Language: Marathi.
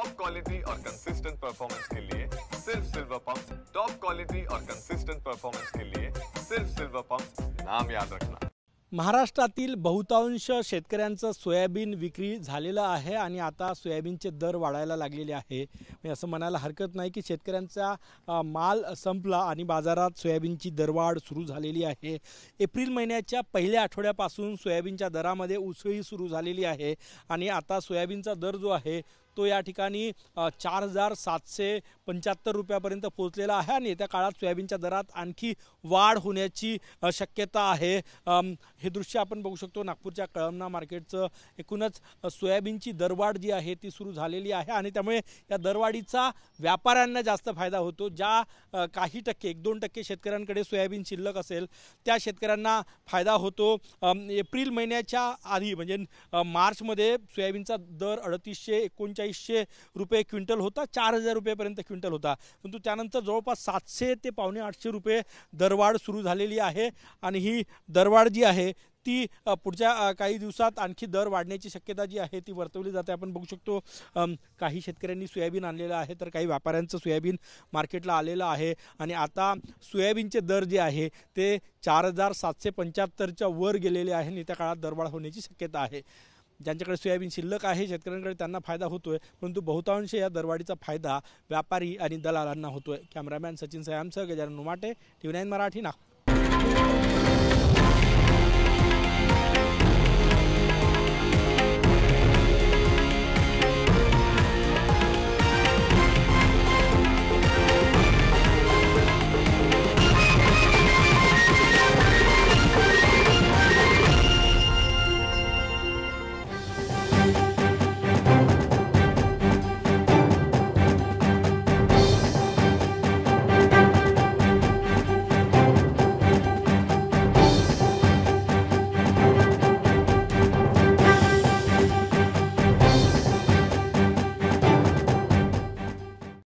टॉप क्वालिटी और कंसिस्टेंट परफॉर्मेंस के लिए सिर्फ सिल्वर पंप। टॉप क्वालिटी और कंसिस्टेंट परफॉर्मेंस के लिए सिर्फ सिल्वर पंप, नाम याद रखना। महाराष्ट्रातील बहुतांश शेतकऱ्यांचं सोयाबीन विक्री झालेलं आहे आणि आता सोयाबीनचे दर वाढायला लागलेले आहे। म्हणजे असं म्हणायला हरकत नाही की शेतकऱ्यांचा माल संपला आणि बाजारात सोयाबीनची दरवाढ सुरू झालेली आहे। एप्रिल महिन्याच्या पहिल्या आठवड्यापासून सोयाबीनच्या दरामध्ये उसळी सुरू झालेली आहे आणि आता सोयाबीनचा दर जो आहे तो या ठिकाणी 4775 रुपयापर्यंत पोहोचलेला आहे आणि येत्या काळात सोयाबीनच्या दरात आणखी वाढ होण्याची शक्यता आहे। हे दृश्य आपण बघू शकतो नागपूरच्या कळमना मार्केटचं। एकूणच सोयाबीनची दरवाढ जी आहे ती सुरू झालेली आहे आणि त्यामुळे या दरवाढीचा व्यापाऱ्यांना जास्त फायदा होतो। ज्या काही टक्के 1-2% शेतकऱ्यांकडे सोयाबीन शिल्लक असेल त्या शेतकऱ्यांना फायदा होतो। एप्रिल महिन्याच्या आधी म्हणजे मार्चमध्ये सोयाबीनचा दर 3800-3900 रुपये क्विंटल होता, 4000 रुपयेपर्यंत क्विंटल होता, परंतु त्यानंतर जवळपास 700 ते पावणे 800 रुपये दरवाढ सुरू झालेली आहे आणि ही दरवाढ जी आहे ती पुढच्या काही दिवसात आणखी दर वाढण्याची शक्यता जी आहे ती वर्तवली जाते। आपण बघू शकतो काही शेतकऱ्यांनी सोयाबीन आणलेलं आहे तर काही व्यापाऱ्यांचं सोयाबीन मार्केटला आलेलं आहे आणि आता सोयाबीनचे दर जे आहे ते 4775च्या वर गेलेले आहे आणि त्या काळात दरवाढ होण्याची शक्यता आहे। ज्यांच्याकडे सोयाबीन शिल्लक आहे शेतकऱ्यांकडे त्यांना फायदा होतोय, परंतु बहुतांश या दरवाढीचा फायदा व्यापारी आणि दलालांना होतोय। कॅमेरामॅन सचिन सयामसह गजानन उमाटे, TV9 मराठी, नागपूर।